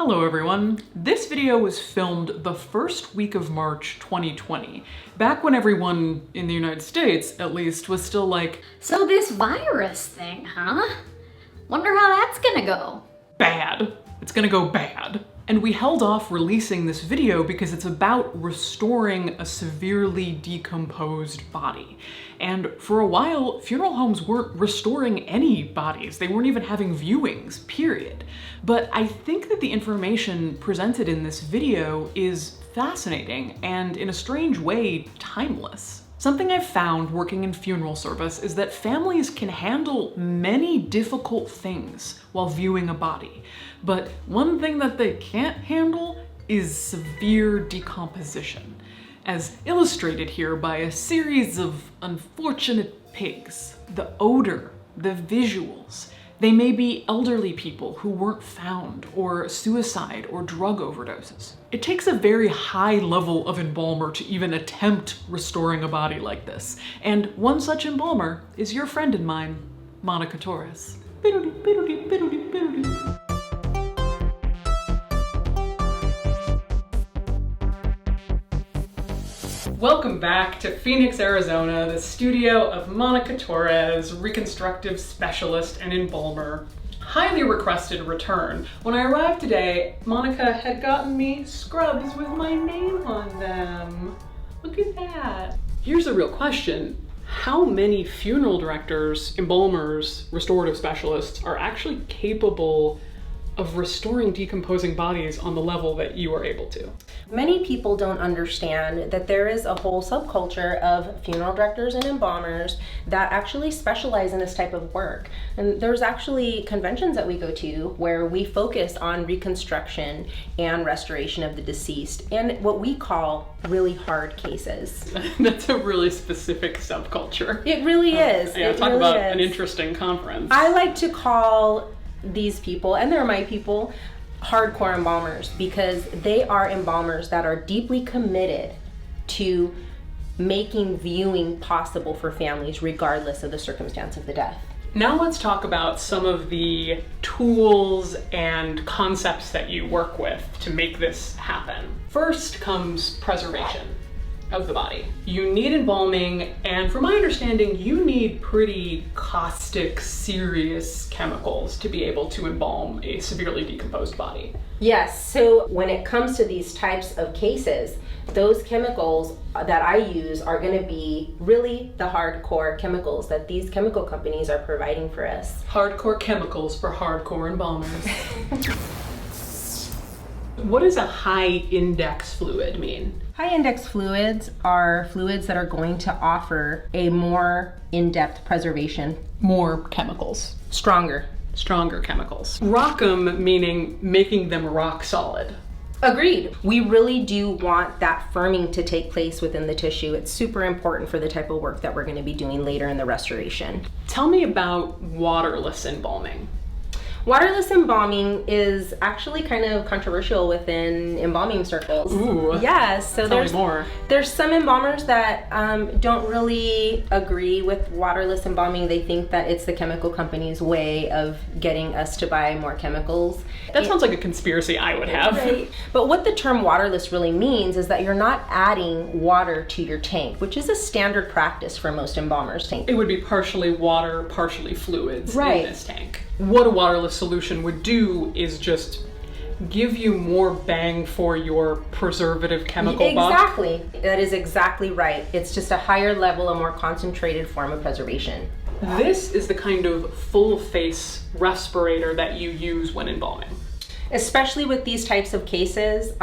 Hello everyone. This video was filmed the first week of March 2020, back when everyone in the United States, at least, was still like, so this virus thing, huh? Wonder how that's gonna go. Bad. It's gonna go bad. And we held off releasing this video because it's about restoring a severely decomposed body. And for a while, funeral homes weren't restoring any bodies. They weren't even having viewings, period. But I think that the information presented in this video is fascinating and, in a strange way, timeless. Something I've found working in funeral service is that families can handle many difficult things while viewing a body. But one thing that they can't handle is severe decomposition, as illustrated here by a series of unfortunate pigs. The odor, the visuals. They may be elderly people who weren't found, or suicide or drug overdoses. It takes a very high level of embalmer to even attempt restoring a body like this. And one such embalmer is your friend and mine, Monica Torres. Welcome back to Phoenix, Arizona, the studio of Monica Torres, reconstructive specialist and embalmer. Highly requested return. When I arrived today, Monica had gotten me scrubs with my name on them. Look at that. Here's a real question. How many funeral directors, embalmers, restorative specialists are actually capable of restoring decomposing bodies on the level that you are able to? Many people don't understand that there is a whole subculture of funeral directors and embalmers that actually specialize in this type of work. And there's actually conventions that we go to where we focus on reconstruction and restoration of the deceased and what we call really hard cases. That's a really specific subculture. It really is. Yeah, talk about an interesting conference. I like to call these people, and they're my people, hardcore embalmers, because they are embalmers that are deeply committed to making viewing possible for families regardless of the circumstance of the death. Now let's talk about some of the tools and concepts that you work with to make this happen. First comes preservation of the body. You need embalming, and from my understanding, you need pretty caustic, serious chemicals to be able to embalm a severely decomposed body. Yes, so when it comes to these types of cases, those chemicals that I use are going to be really the hardcore chemicals that these chemical companies are providing for us. Hardcore chemicals for hardcore embalmers. What does a high index fluid mean? High index fluids are fluids that are going to offer a more in-depth preservation. More chemicals. Stronger chemicals. Rock'em meaning making them rock solid. Agreed. We really do want that firming to take place within the tissue. It's super important for the type of work that we're going to be doing later in the restoration. Tell me about waterless embalming. Waterless embalming is actually kind of controversial within embalming circles. Ooh. Yes, so there's some embalmers that don't really agree with waterless embalming. They think that it's the chemical company's way of getting us to buy more chemicals. That sounds like a conspiracy I would have. Right. But what the term waterless really means is that you're not adding water to your tank, which is a standard practice for most embalmers' tanks. It would be partially water, partially fluids in this tank. What a waterless solution would do is just give you more bang for your preservative chemical buck. Exactly. That is exactly right. It's just a higher level, a more concentrated form of preservation. This is the kind of full face respirator that you use when embalming. Especially with these types of cases,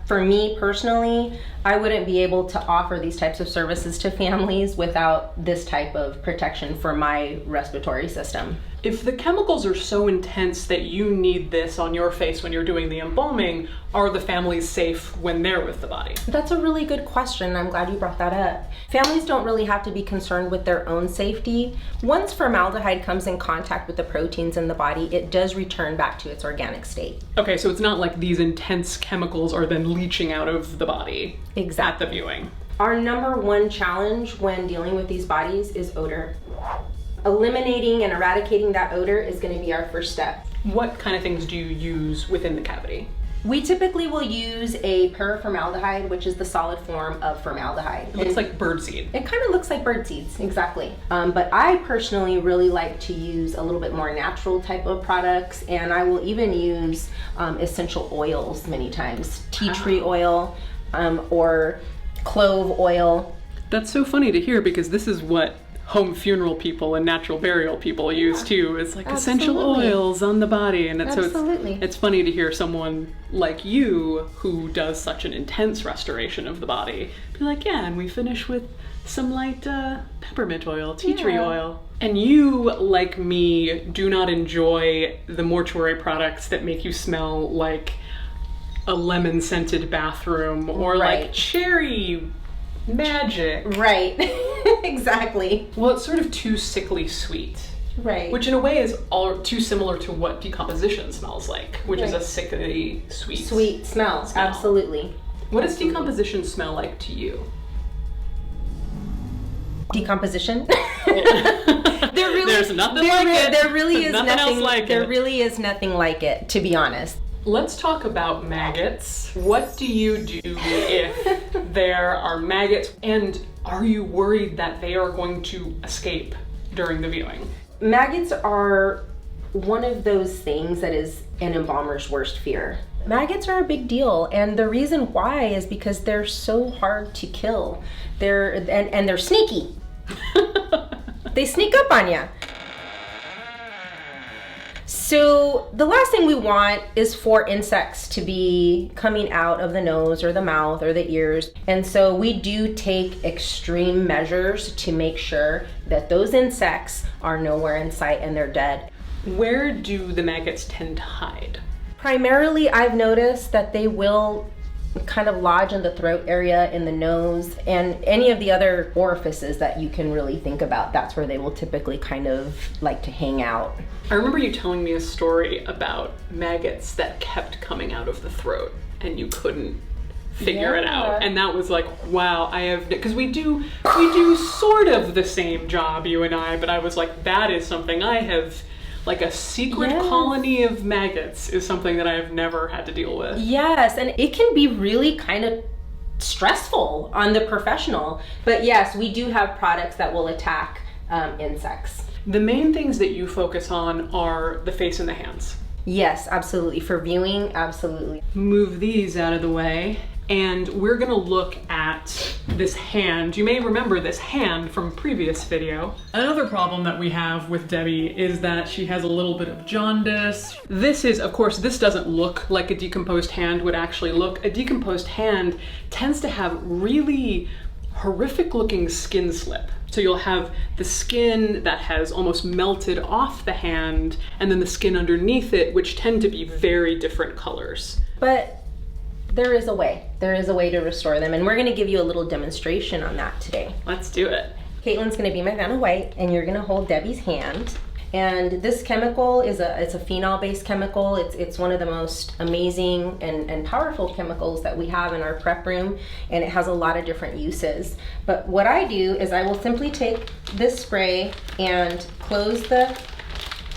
for me personally, I wouldn't be able to offer these types of services to families without this type of protection for my respiratory system. If the chemicals are so intense that you need this on your face when you're doing the embalming, are the families safe when they're with the body? That's a really good question. I'm glad you brought that up. Families don't really have to be concerned with their own safety. Once formaldehyde comes in contact with the proteins in the body, it does return back to its organic state. Okay, so it's not like these intense chemicals are then leaching out of the body at the viewing. Our number one challenge when dealing with these bodies is odor. Eliminating and eradicating that odor is going to be our first step. What kind of things do you use within the cavity? We typically will use a paraformaldehyde, which is the solid form of formaldehyde. It looks like birdseed. It kind of looks like bird seeds, exactly. But I personally really like to use a little bit more natural type of products, and I will even use essential oils many times. Tea tree oil or clove oil. That's so funny to hear, because this is what home funeral people and natural burial people use too. It's like essential oils on the body, and it's it's funny to hear someone like you who does such an intense restoration of the body be like, yeah, and we finish with some light peppermint oil, tea tree oil. And you, like me, do not enjoy the mortuary products that make you smell like a lemon scented bathroom or like cherry magic. Right. Exactly. Well, it's sort of too sickly sweet. Right. Which in a way is all too similar to what decomposition smells like, which is a sickly sweet. Sweet smell. Absolutely. What does decomposition smell like to you? Decomposition. There's nothing like it. There really is nothing else like it. There really is nothing like it, to be honest. Let's talk about maggots. What do you do if there are maggots, and are you worried that they are going to escape during the viewing? Maggots are one of those things that is an embalmer's worst fear. Maggots are a big deal, and the reason why is because they're so hard to kill. They're sneaky. They sneak up on you. So the last thing we want is for insects to be coming out of the nose or the mouth or the ears. And so we do take extreme measures to make sure that those insects are nowhere in sight and they're dead. Where do the maggots tend to hide? Primarily, I've noticed that they will kind of lodge in the throat area, in the nose, and any of the other orifices that you can really think about. That's where they will typically kind of like to hang out. I remember you telling me a story about maggots that kept coming out of the throat and you couldn't figure it out. And that was like, wow, because we do sort of the same job, you and I, but I was like, that is something I have, like a secret colony of maggots is something that I have never had to deal with. Yes, and it can be really kind of stressful on the professional. But yes, we do have products that will attack insects. The main things that you focus on are the face and the hands. Yes, absolutely. For viewing, absolutely. Move these out of the way. And we're gonna look at this hand. You may remember this hand from previous video. Another problem that we have with Debbie is that she has a little bit of jaundice. This is, of course, this doesn't look like a decomposed hand would actually look. A decomposed hand tends to have really horrific looking skin slip. So you'll have the skin that has almost melted off the hand, and then the skin underneath it, which tend to be very different colors. But there is a way. There is a way to restore them, and we're gonna give you a little demonstration on that today. Let's do it. Caitlin's gonna be my Vanna White, and you're gonna hold Debbie's hand. And this chemical is it's a phenol-based chemical. It's one of the most amazing and powerful chemicals that we have in our prep room, and it has a lot of different uses. But what I do is I will simply take this spray and close the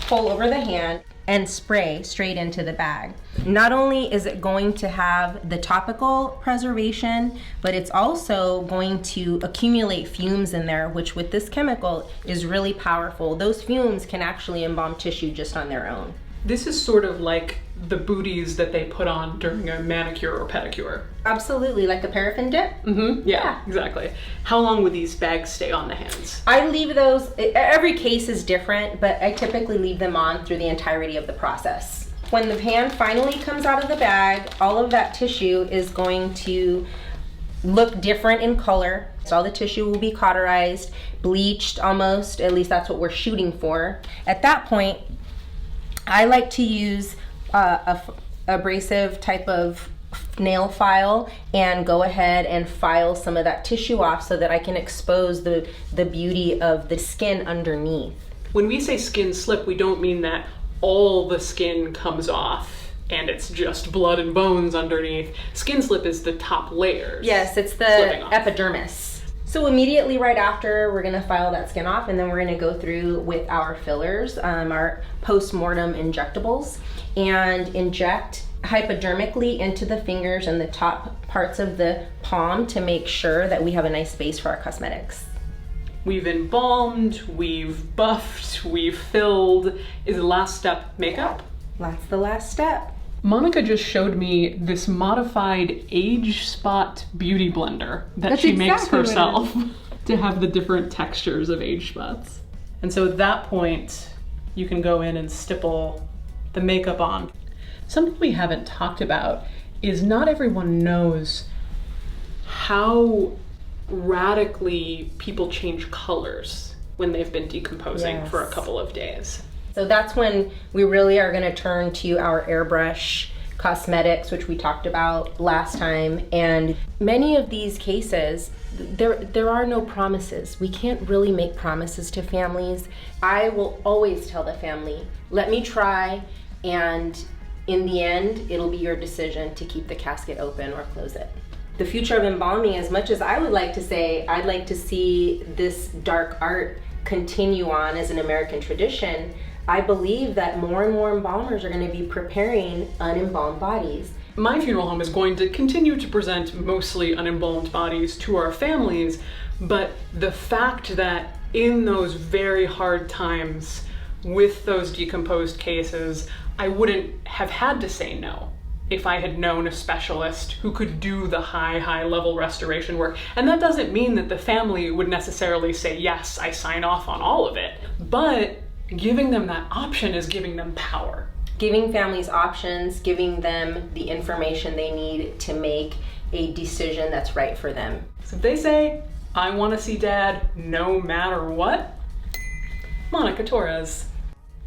hole over the hand and spray straight into the bag. Not only is it going to have the topical preservation, but it's also going to accumulate fumes in there, which with this chemical is really powerful. Those fumes can actually embalm tissue just on their own. This is sort of like the booties that they put on during a manicure or pedicure. Absolutely, like a paraffin dip? Mm-hmm, yeah, exactly. How long would these bags stay on the hands? I leave those, every case is different, but I typically leave them on through the entirety of the process. When the hand finally comes out of the bag, all of that tissue is going to look different in color. So all the tissue will be cauterized, bleached almost, at least that's what we're shooting for. At that point, I like to use a abrasive type of nail file and go ahead and file some of that tissue off so that I can expose the beauty of the skin underneath. When we say skin slip, we don't mean that all the skin comes off and it's just blood and bones underneath. Skin slip is the top layers. Yes, it's the epidermis. So immediately right after, we're gonna file that skin off, and then we're gonna go through with our fillers, our post-mortem injectables, and inject hypodermically into the fingers and the top parts of the palm to make sure that we have a nice base for our cosmetics. We've embalmed, we've buffed, we've filled. Is the last step makeup? That's the last step. Monica just showed me this modified age spot beauty blender that That's she makes exactly what it herself to have the different textures of age spots. And so at that point, you can go in and stipple the makeup on. Something we haven't talked about is not everyone knows how radically people change colors when they've been decomposing for a couple of days. So that's when we really are going to turn to our airbrush cosmetics, which we talked about last time. And many of these cases, there are no promises. We can't really make promises to families. I will always tell the family, let me try, and in the end, it'll be your decision to keep the casket open or close it. The future of embalming, as much as I would like to say, I'd like to see this dark art continue on as an American tradition, I believe that more and more embalmers are going to be preparing unembalmed bodies. My funeral home is going to continue to present mostly unembalmed bodies to our families, but the fact that in those very hard times with those decomposed cases, I wouldn't have had to say no if I had known a specialist who could do the high level restoration work. And that doesn't mean that the family would necessarily say, yes, I sign off on all of it, but giving them that option is giving them power. Giving families options, giving them the information they need to make a decision that's right for them. So if they say, I want to see Dad no matter what, Monica Torres.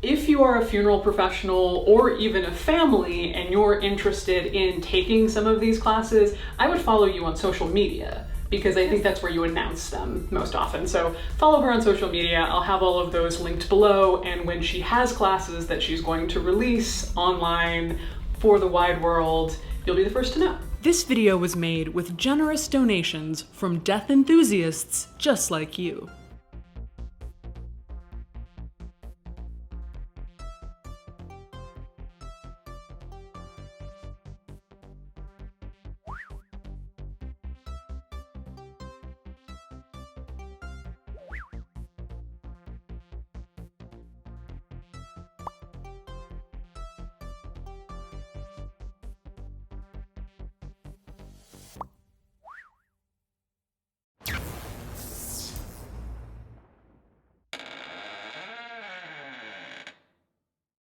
If you are a funeral professional or even a family and you're interested in taking some of these classes, I would follow you on social media, because I think that's where you announce them most often. So follow her on social media. I'll have all of those linked below, and when she has classes that she's going to release online for the wide world, you'll be the first to know. This video was made with generous donations from death enthusiasts just like you.